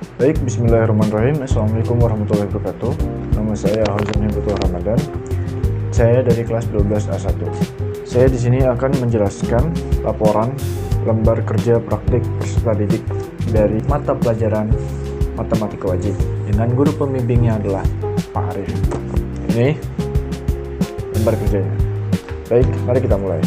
Baik, bismillahirrahmanirrahim. Assalamualaikum warahmatullahi wabarakatuh. Nama saya Hozan Hibutul Ramadan. Saya dari kelas 12 A1. Saya di sini akan menjelaskan laporan lembar kerja praktik peserta didik dari mata pelajaran matematika wajib dengan guru pembimbingnya adalah Pak Arif. Ini lembar kerjanya. Baik, mari kita mulai.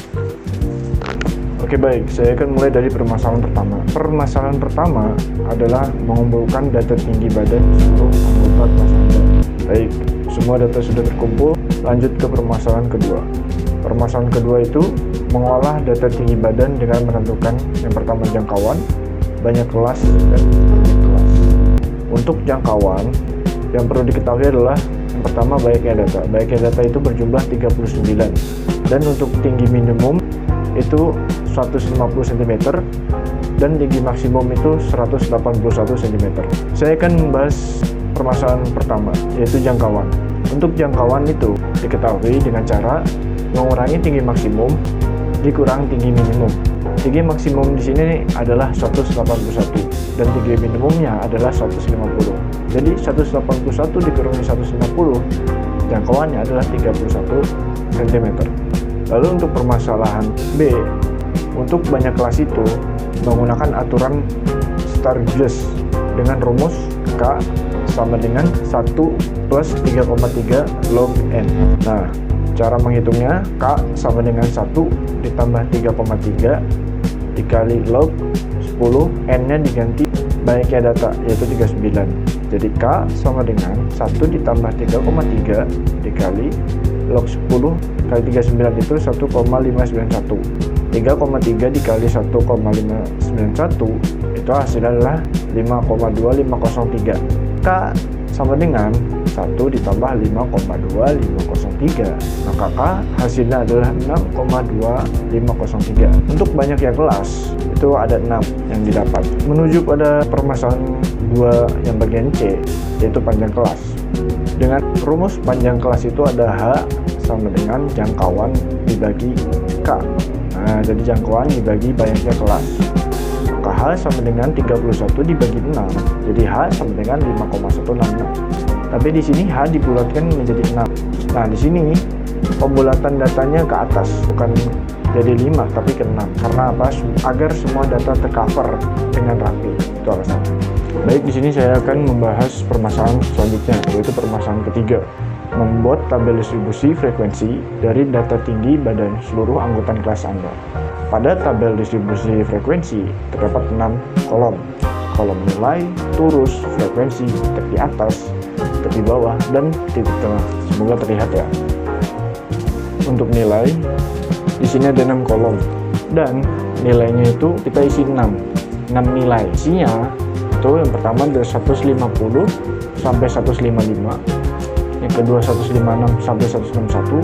Oke baik, saya akan mulai dari permasalahan pertama. Permasalahan pertama adalah mengumpulkan data tinggi badan seluruh anggota kelas Anda. Baik, semua data sudah terkumpul, lanjut ke permasalahan kedua. Permasalahan kedua itu mengolah data tinggi badan dengan menentukan yang pertama jangkauan, banyak kelas, dan banyak kelas. Untuk jangkauan, yang perlu diketahui adalah yang pertama banyaknya data. Banyaknya data itu berjumlah 39, dan untuk tinggi minimum itu 150 cm dan tinggi maksimum itu 181 cm. Saya akan membahas permasalahan pertama, yaitu jangkauan. Untuk jangkauan itu diketahui dengan cara mengurangi tinggi maksimum dikurang tinggi minimum. Tinggi maksimum di sini adalah 181 dan tinggi minimumnya adalah 150. Jadi 181 dikurangi 150, jangkauannya adalah 31 cm. Lalu untuk permasalahan B, untuk banyak kelas itu menggunakan aturan Stargers dengan rumus K sama dengan 1 plus 3,3 log N. Nah, cara menghitungnya K sama dengan 1 ditambah 3,3 dikali log 10, N-nya diganti banyaknya data yaitu 39. Jadi K sama dengan 1 ditambah 3,3 dikali log 10 kali 39 itu 1,591. 3,3 dikali 1,591 itu hasilnya adalah 5,2503. K sama dengan 1 ditambah 5,2503, maka K hasilnya adalah 6,2503. Untuk banyak yang kelas itu ada 6 yang didapat. Menuju pada permasalahan 2 yang bagian C, yaitu panjang kelas. Dengan rumus panjang kelas itu ada H sama dengan jangkauan dibagi K. Nah, jadi jangkauan dibagi banyaknya kelas. Maka H sama dengan 31 dibagi 6. Jadi H sama dengan 5,166. Tapi di sini H dibulatkan menjadi 6. Nah, di sini pembulatan datanya ke atas, bukan jadi 5 tapi ke 6. Karena apa? Agar semua data tercover dengan rapi. Itu alasannya. Baik, di sini saya akan membahas permasalahan selanjutnya, yaitu permasalahan ketiga. Membuat tabel distribusi frekuensi dari data tinggi badan seluruh anggota kelas Anda. Pada tabel distribusi frekuensi terdapat 6 kolom. Kolom nilai, turus, frekuensi, tepi atas, tepi bawah, dan titik tengah. Semoga terlihat ya. Untuk nilai, di sini ada 6 kolom. Dan nilainya itu kita isi 6 nilai. Isinya itu yang pertama dari 150 sampai 155. Yang kedua 156 sampai 161,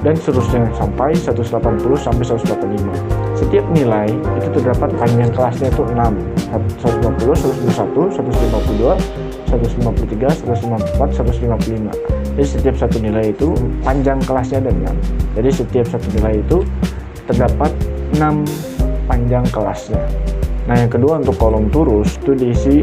dan seterusnya sampai 180 sampai 185. Setiap nilai itu terdapat panjang kelasnya itu 6, 150, 151, 152, 153, 154, 155. Jadi setiap satu nilai itu panjang kelasnya ada 6. Jadi setiap satu nilai itu terdapat 6 panjang kelasnya. Nah, yang kedua untuk kolom turus itu diisi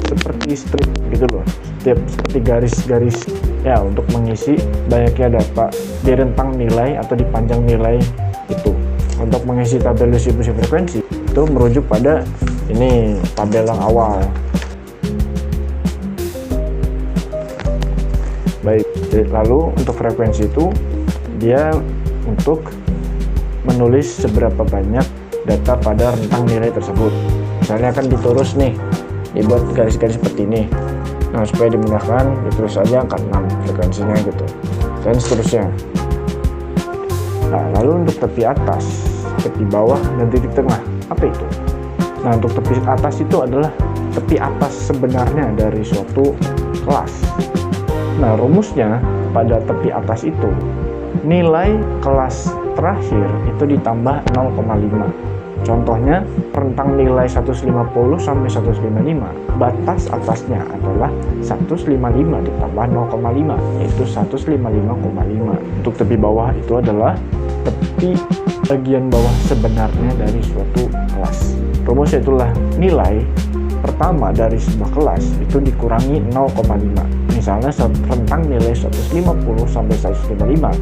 seperti strip gitu loh, seperti garis-garis ya, untuk mengisi banyaknya data di rentang nilai atau di panjang nilai itu. Untuk mengisi tabel distribusi frekuensi itu merujuk pada ini tabel yang awal. Baik, lalu untuk frekuensi itu dia untuk menulis seberapa banyak data pada rentang nilai tersebut. Misalnya akan diturus nih, dibuat garis-garis seperti ini. Nah, supaya dimudahkan ditulis saja angka 6 frekuensinya gitu, dan seterusnya. Nah, lalu untuk tepi atas, tepi bawah, dan titik tengah, apa itu? Nah, untuk tepi atas itu adalah tepi atas sebenarnya dari suatu kelas. Nah, rumusnya pada tepi atas itu nilai kelas terakhir itu ditambah 0,5. Contohnya, rentang nilai 150 sampai 155, batas atasnya adalah 155 ditambah 0,5, yaitu 155,5. Untuk tepi bawah itu adalah tepi bagian bawah sebenarnya dari suatu kelas. Rumusnya itulah nilai pertama dari sebuah kelas itu dikurangi 0,5. Misalnya rentang nilai 150 sampai 155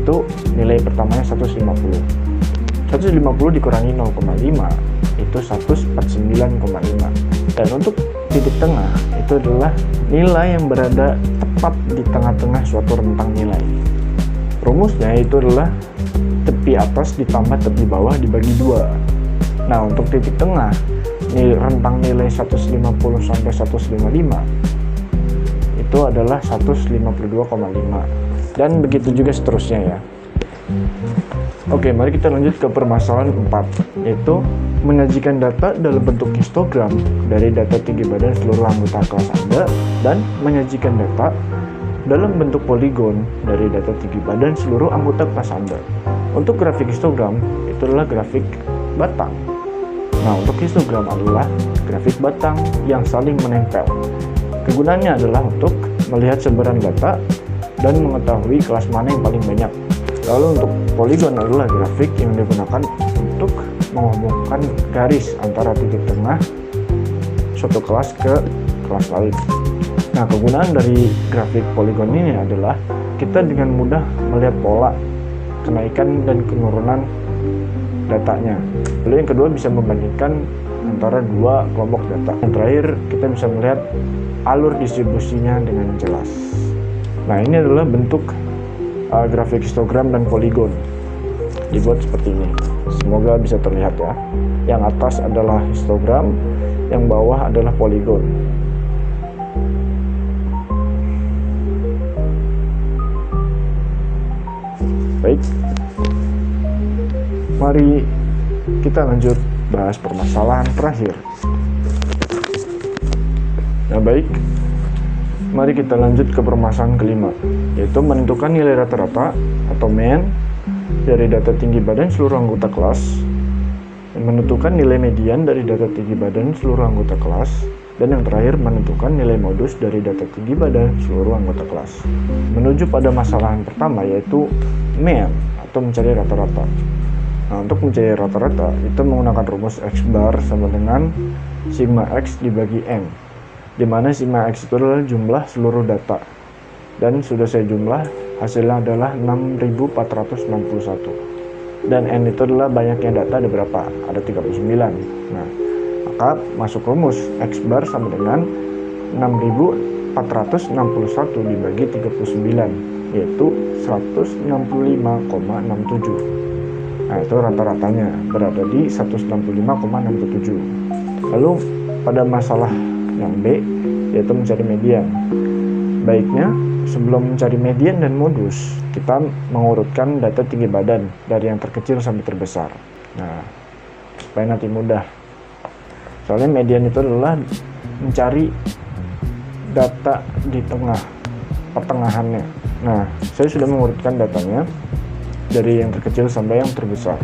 itu nilai pertamanya 150. 150 dikurangi 0,5 itu 149,5. Dan untuk titik tengah itu adalah nilai yang berada tepat di tengah-tengah suatu rentang nilai. Rumusnya itu adalah tepi atas ditambah tepi bawah dibagi 2. Nah, untuk titik tengah rentang nilai 150 sampai 155 itu adalah 152,5, dan begitu juga seterusnya ya. Oke, mari kita lanjut ke permasalahan 4, yaitu menyajikan data dalam bentuk histogram dari data tinggi badan seluruh anggota kelas Anda dan menyajikan data dalam bentuk poligon dari data tinggi badan seluruh anggota kelas Anda. Untuk grafik histogram itu adalah grafik batang. Nah, untuk histogram adalah grafik batang yang saling menempel. Kegunaannya adalah untuk melihat sebaran data dan mengetahui kelas mana yang paling banyak. Lalu untuk poligon adalah grafik yang digunakan untuk menghubungkan garis antara titik tengah suatu kelas ke kelas lain. Nah, kegunaan dari grafik poligon ini adalah kita dengan mudah melihat pola kenaikan dan penurunan datanya. Lalu yang kedua, bisa membandingkan antara dua kelompok data. Yang terakhir, kita bisa melihat alur distribusinya dengan jelas. Nah, ini adalah bentuk grafik histogram dan poligon dibuat seperti ini. Semoga bisa terlihat ya. Yang atas adalah histogram, yang bawah adalah poligon. Baik, mari kita lanjut bahas permasalahan terakhir. Nah, baik, mari kita lanjut ke permasalahan kelima, yaitu menentukan nilai rata-rata atau mean dari data tinggi badan seluruh anggota kelas, dan menentukan nilai median dari data tinggi badan seluruh anggota kelas, dan yang terakhir menentukan nilai modus dari data tinggi badan seluruh anggota kelas. Menuju pada masalah yang pertama, yaitu mean atau mencari rata-rata. Nah, untuk mencari rata-rata itu menggunakan rumus X bar sama dengan sigma X dibagi M, di mana sigma X itu adalah jumlah seluruh data, dan sudah saya jumlah, hasilnya adalah 6461, dan N itu adalah banyaknya data ada berapa? Ada 39. Nah, maka masuk rumus X bar sama dengan 6461 dibagi 39, yaitu 165,67. Nah, itu rata-ratanya berada di 165,67. Lalu pada masalah yang B, yaitu mencari median. Baiknya, sebelum mencari median dan modus, kita mengurutkan data tinggi badan dari yang terkecil sampai terbesar. Nah, supaya nanti mudah. Soalnya median itu adalah mencari data di tengah, pertengahannya. Nah, saya sudah mengurutkan datanya dari yang terkecil sampai yang terbesar.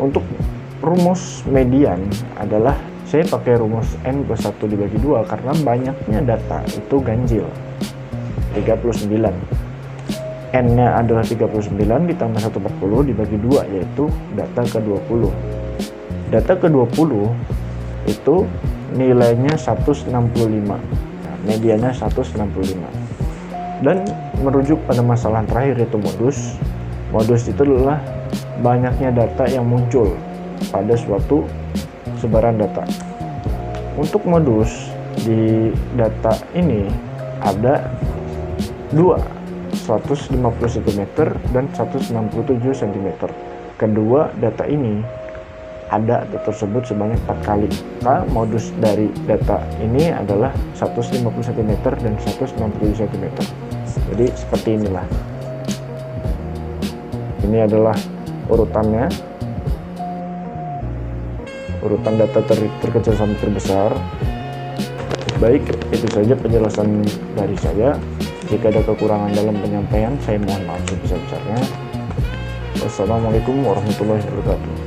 Untuk rumus median adalah saya pakai rumus N plus 1 dibagi 2 karena banyaknya data itu ganjil, 39. N-nya adalah 39 ditambah 140 dibagi 2, yaitu data ke-20. Data ke-20 itu nilainya 165. Nah, mediannya 165. Dan merujuk pada masalah terakhir, yaitu modus. Modus itu adalah banyaknya data yang muncul pada suatu sebaran data. Untuk modus di data ini ada dua, 150 cm dan 167 cm. Kedua data ini ada data tersebut sebanyak 4 kali. Maka modus dari data ini adalah 150 cm dan 167 cm. Jadi seperti inilah. Ini adalah urutannya, urutan data terkecil sampai terbesar. Baik, itu saja penjelasan dari saya. Jika ada kekurangan dalam penyampaian, saya mohon maaf sebesar-besarnya. Wassalamualaikum warahmatullahi wabarakatuh.